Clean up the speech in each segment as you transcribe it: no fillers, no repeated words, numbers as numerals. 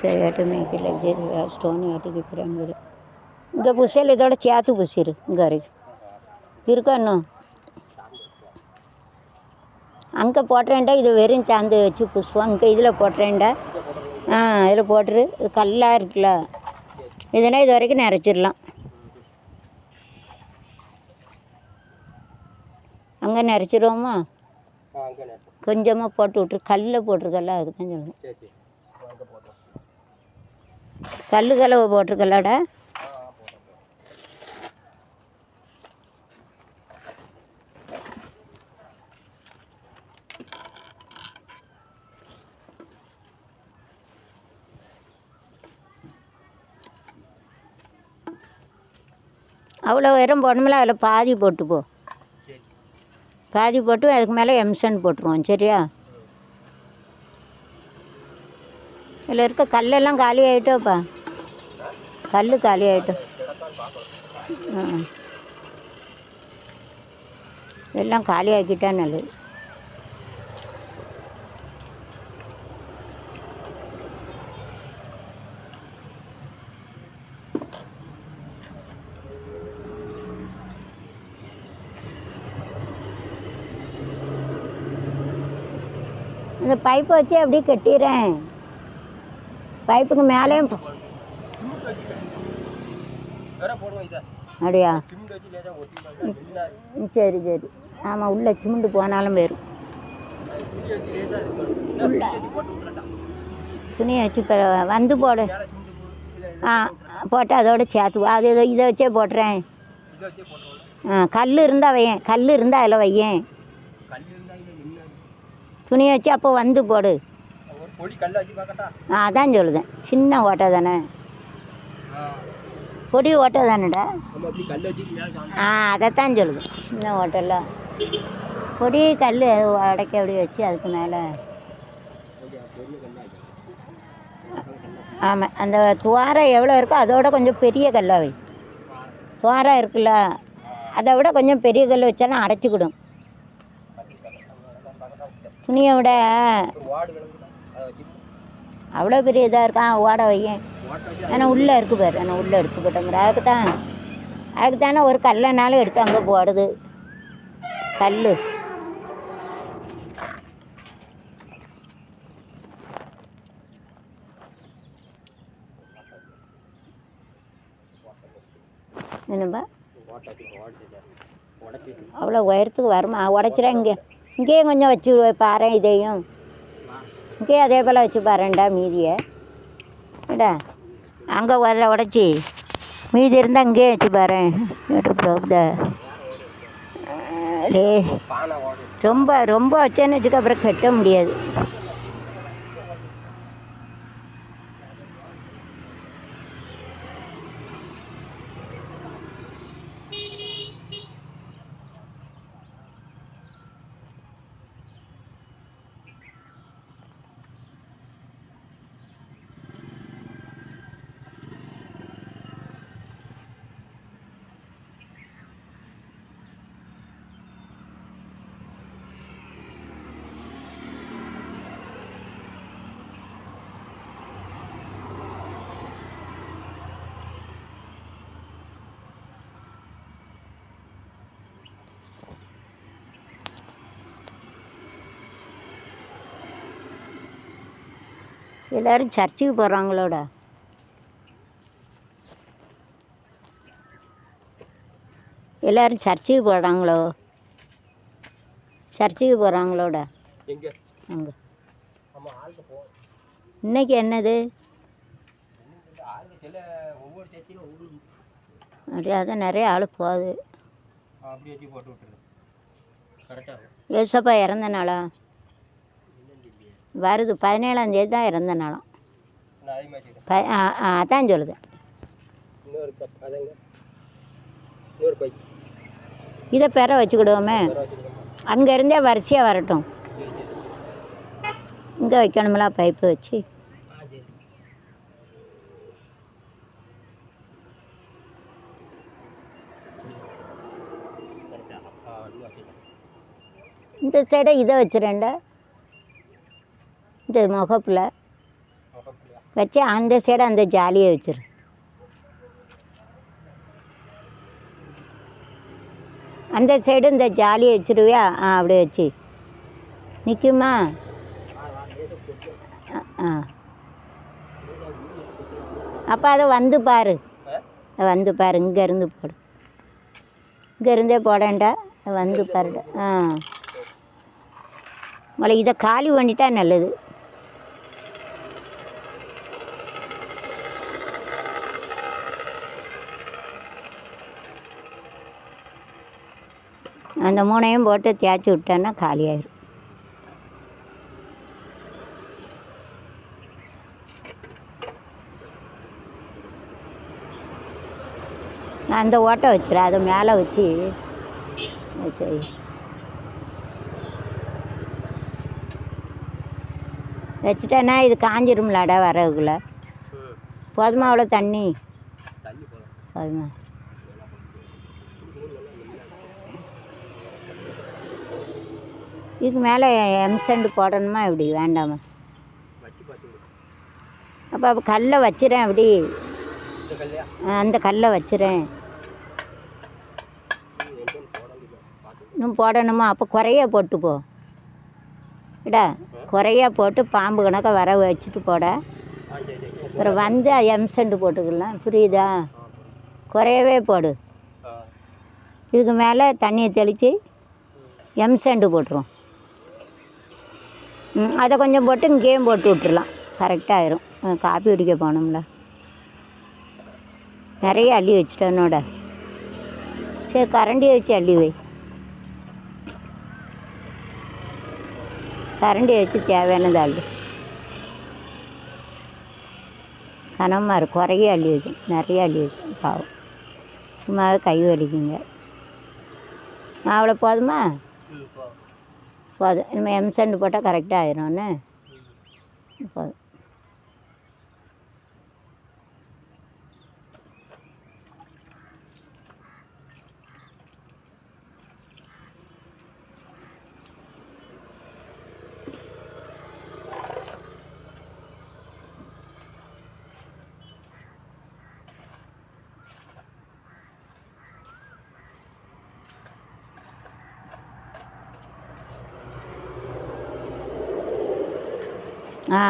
చేయటం నీకు లెగ్ చేసి స్టోన్ అటుకి ఇప్పుడు ఇంకా పుసేలు இதோட சேர்த்து புசிரு இங்கே வரைக்கும் இருக்கண்ணு அங்கே போட்டுறேன்டா இது வெறும் சாந்து வச்சு புசுவோம் இங்கே இதில் போட்டுறேன்டா இதில் போட்டுரு இது கல்லாக இருக்குல்ல இதனால் இது வரைக்கும் நிறச்சிடலாம் அங்கே நிறச்சிடுவோமா கொஞ்சமாக போட்டு விட்ரு கல்லில் போட்டிருக்கல அதுதான் சொல்லுங்கள் கல் கலவை போட்டிருக்கலடா அவ்வளோ உயரம் போடணுமில்ல அதில் பாதி போட்டு போ பாதி போட்டு அதுக்கு மேலே எம்சன் போட்டுருவோம் சரியா இதில் இருக்க கல்லெல்லாம் காலி ஆகிட்டோப்பா கல் காலி ஆகிட்டோம் எல்லாம் காலி ஆக்கிட்டா நல்லது இந்த பைப்பை வச்சு அப்படியே கட்டிடுறேன் பைப்புக்கு மேலேயும் அப்படியா சரி சரி ஆமாம் உள்ள சிமெண்ட் போனாலும் போயிடும் துணியை வச்சு வந்து போடு போட்டு அதோட சேர்த்து அது இதை வச்சே போட்டுறேன் கல் இருந்தால் வையேன் கல் இருந்தால் அதில் வையேன் துணியை வச்சு அப்போ வந்து போடு அதான் சொல்லுதேன் சின்ன ஓட்டை தானே பொடி ஓட்டை தானேடா அதைத்தான் சொல்லுது சின்ன ஓட்டெல்லாம் பொடி கல் உடைக்க அப்படி வச்சு அதுக்கு மேலே ஆமாம் அந்த துவாரம் எவ்வளோ இருக்கோ அதோட கொஞ்சம் பெரிய கல்லாக வை துவாரம் இருக்குல்ல அதை விட கொஞ்சம் பெரிய கல் வச்சாலும் அடைச்சிக்கிடும் துணியை விட அவ்வளோ பெரிய இதாக இருக்கான் ஓட வையேன் ஆனால் உள்ளே இருக்கு பாரு ஆனால் உள்ளே எடுத்து போட்டோம் அதுக்கு தானே ஒரு கல்லைனாலும் எடுத்து அங்கே போடுது கல் என்னப்பா அவ்வளோ உயரத்துக்கு வருமா உடைச்சிடா இங்கேயே கொஞ்சம் வச்சு பாரு இதையும் இங்கேயே அதே போல் வச்சு பாருண்டா மீதியை ஏடா அங்கே அதில் உடச்சி மீதி இருந்தால் இங்கேயே வச்சு பாரு ரொம்ப ரொம்ப வச்சேன்னு வச்சுக்க அப்புறம் கட்ட முடியாது எல்லோரும் சர்ச்சுக்கு போகிறாங்களோடா எல்லோரும் சர்ச்சுக்கு போகிறாங்களோ சர்ச்சுக்கு போகிறாங்களோடா அங்கே இன்னைக்கு என்னது அப்படியே அதான் நிறைய ஆள் போகுது ஏசப்பா இறந்த நாளா வருது 17ஆம் தேதி தான் இறந்த நாளாம் அதான் சொல்லுது இதை பெற வச்சுக்கிடுவோமே அங்கேருந்தே வரிசையாக வரட்டும் இங்கே வைக்கணுங்களா பைப்பு வச்சு இந்த சைடை இதை வச்சுறேன்டா இந்த முகப்பில் வச்சு அந்த சைடு அந்த ஜாலியை வச்சிரு. அந்த சைடு இந்த ஜாலியை வச்சிருவியா? அப்படியே வச்சு நிற்குமா? அப்போ அதை வந்து பாரு, வந்து பாரு. இங்கேருந்து போடு, இங்கேருந்தே போடேன்டா. வந்து பாருடா. முதல்ல இதை காலி பண்ணிட்டா நல்லது. அந்த 3ஐயும் போட்டு தேய்ச்சி விட்டேன்னா காலியாயிடும். அந்த ஓட்டை வச்சிரு, அதை மேலே வச்சு சரி வச்சுட்டேன்னா இது காஞ்சிரும்லாடா வரவுக்குள்ள. போதுமா அவ்வளோ தண்ணி? போதுமா? இதுக்கு மேலே எம்சண்ட் போடணுமா? இப்படி வேண்டாமா? அப்போ கல்லை வச்சுறேன். அப்படி அந்த கல்லை வச்சுறேன். இன்னும் போடணுமா? அப்போ குறைய போட்டு போ இடா, குறையா போட்டு பாம்பு கணக்க வர வச்சுட்டு போட. அப்புறம் வந்து எம்சண்ட் போட்டுக்கலாம். புரியுதா? குறையவே போடு. இதுக்கு மேலே தண்ணியை தெளித்து எம்சண்ட் போட்டுருவோம். அதை கொஞ்சம் போட்டு இங்கேயும் போட்டு விட்டுறலாம். கரெக்டாகிடும். காப்பி குடிக்க போனோம்ல, நிறைய அள்ளி வச்சுட்டேனோட. சரி, கரண்டியை வச்சு அள்ளி வை. கரண்டியை வச்சு தேவையானது அள்ளி. கனமாக இருக்கும். குறைய அள்ளி வைக்கும். நிறைய அள்ளி வைக்கும். பாவம், சும்மாவே கை வலிக்குங்க. அவ்வளோ போதுமா? போதும். நம்ம எம்சண்ட் போட்டால் கரெக்டாக ஆயிடும்னு. போதும்.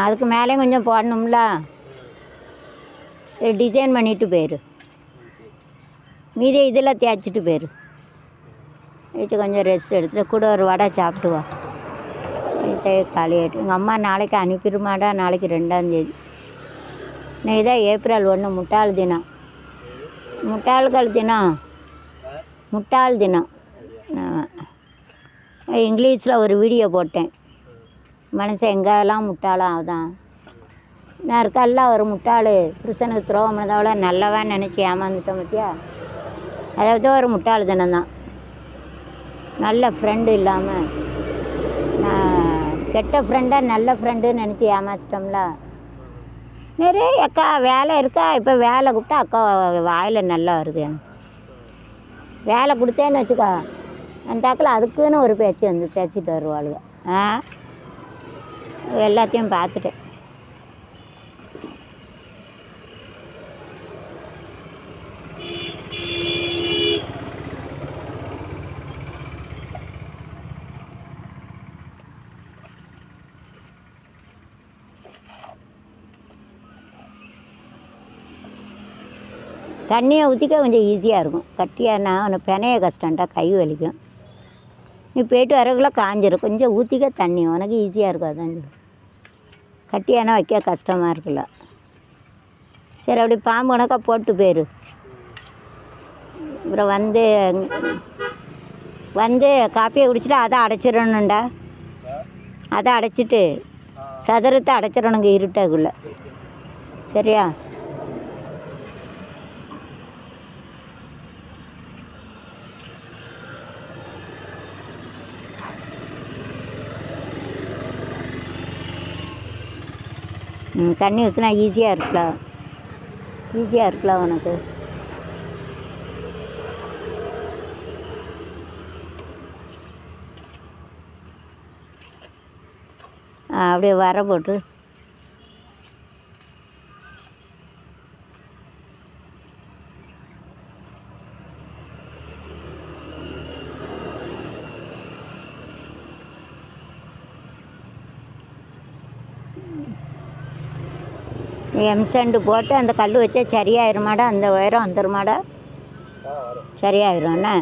அதுக்கு மேலேயும் கொஞ்சம் போடணும்ல. டிசைன் பண்ணிட்டு போயிரு. மீதி இதில் தேய்ச்சிட்டு போயிரு. வீட்டு கொஞ்சம் ரெஸ்ட் எடுத்துகிட்டு கூட ஒரு வடை சாப்பிட்டு வா. காலியாகிட்டு எங்கள் அம்மா நாளைக்கு அனுப்பிடுமாடா. நாளைக்கு 2ஆம் தேதி. இன்னைக்கு தான் ஏப்ரல் 1, முட்டாள் தினம். முட்டாள்கள் தினம். முட்டாள் தினம். இங்கிலீஷில் ஒரு வீடியோ போட்டேன். மனுஷன் எங்கெல்லாம் முட்டாளாக ஆகுதான். நான் இருக்கெல்லாம் ஒரு முட்டாள். புருஷனுக்கு துரோகம் பண்ணதோட நல்லவன் நினச்சி ஏமாந்துட்டோம் பற்றியா? அதாவது ஒரு முட்டாள் தினம்தான். நல்ல ஃப்ரெண்டு இல்லாமல் கெட்ட ஃப்ரெண்டாக நல்ல ஃப்ரெண்டுன்னு நினச்சி ஏமாற்றிட்டோம்ல. நிறைய அக்கா வேலை இருக்கா? இப்போ வேலை கூப்பிட்டா அக்கா வாயில் நல்லா வருது. எனக்கு வேலை கொடுத்தேன்னு வச்சுக்கோ, அந்த தாக்கில் அதுக்குன்னு ஒரு பேச்சு வந்து பேசிட்டு வருவாளுங்க. எல்லாத்தையும் பார்த்துட்டேன். தண்ணியை ஊற்றிக்க கொஞ்சம் ஈஸியாக இருக்கும். கட்டியானா உனக்கு பிணைய கஷ்டம்டா, கை வலிக்கும். நீ போய்ட்டு வரக்குள்ளே காஞ்சிரும். கொஞ்சம் ஊற்றிக்க தண்ணி, உனக்கு ஈஸியாக இருக்கும். அதான் சொல்லு. கட்டியானா வைக்க கஷ்டமாக இருக்குல்ல. சரி, அப்படி பாம்பு கணக்காக போட்டு போயிரு. அப்புறம் வந்து காப்பியை குடிச்சிட்டு அதை அடைச்சிடணுண்டா. அதை அடைச்சிட்டு சதுரத்தை அடைச்சிடணுங்க இருட்டக்குள்ளே. சரியா? தண்ணி ஊற்றினா ஈஸியாக இருக்கலாம். ஈஸியாக இருக்கலாம் உனக்கு. அப்படியே வர போட்டு எம்சண்டு போட்டு அந்த கல் வச்சா சரியாயிருமாடா? அந்த உயரம் வந்துருமாடா? சரியாயிரும்ண்ணே.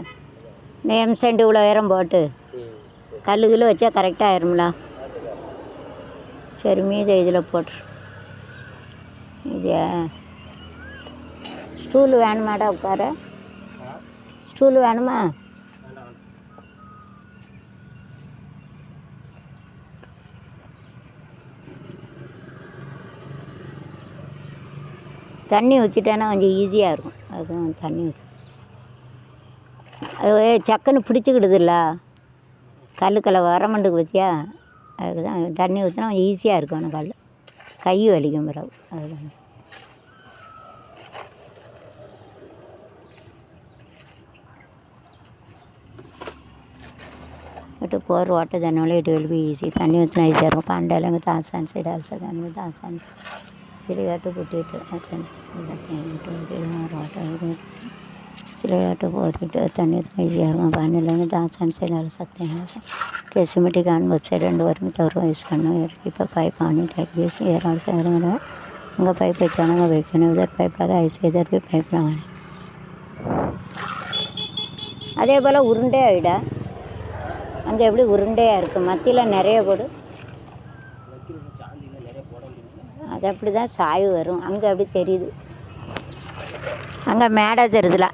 இந்த எம்சண்டு இவ்வளோ உயரம் போட்டு கல் வச்சா கரெக்டாக ஆயிரும்ல? சரி, மீதி இதில் போட்டுரு. இது ஸ்டூல் வேணுமாடா உட்கார? ஸ்டூல் வேணுமா? தண்ணி ஊற்றிட்டேன்னா கொஞ்சம் ஈஸியாக இருக்கும். அதுவும் தண்ணி ஊற்றி அது சக்குன்னு பிடிச்சிக்கிடுதுல்ல கல்லுக்கல்ல வரமண்டுக்கு பற்றியா? அதுதான் தண்ணி ஊற்றினா கொஞ்சம் ஈஸியாக இருக்கும். அந்த கை வலிக்கும் பிறகு. அதுதான் it pour water generally it will be easy. Thanni utna easy இருக்கும். பாண்டையில தாசான் சைடு also தண்ணி தாசான் சிலையாட்டு போட்டுட்டு தாசான் சிலையாட்டு போட்டுட்டு தண்ணி उतना easy இருக்கும். பாண்டையில தாசான் சைடு डाल सकते हैं. कैसे मिट्टी का बहुत साइड ரெண்டு வரும் தவிர யூஸ் பண்ணணும். இப்போ பைப் ஆனி டைப் பேசி ஏறாள் சேருங்க. அங்கே பைப் வச்சானுங்க வைக்கணும். இதர் பைப் लगा ऐसे इधर भी पाइप लगाना. அதே போல் உருண்டை ஆகிடா. அங்கே எப்படி உருண்டையாக இருக்குது? மத்தியில் நிறைய போடு. அது அப்படி தான் சாய்வு வரும். அங்கே அப்படி தெரியுது. அங்கே மேடை தெரியுதுல.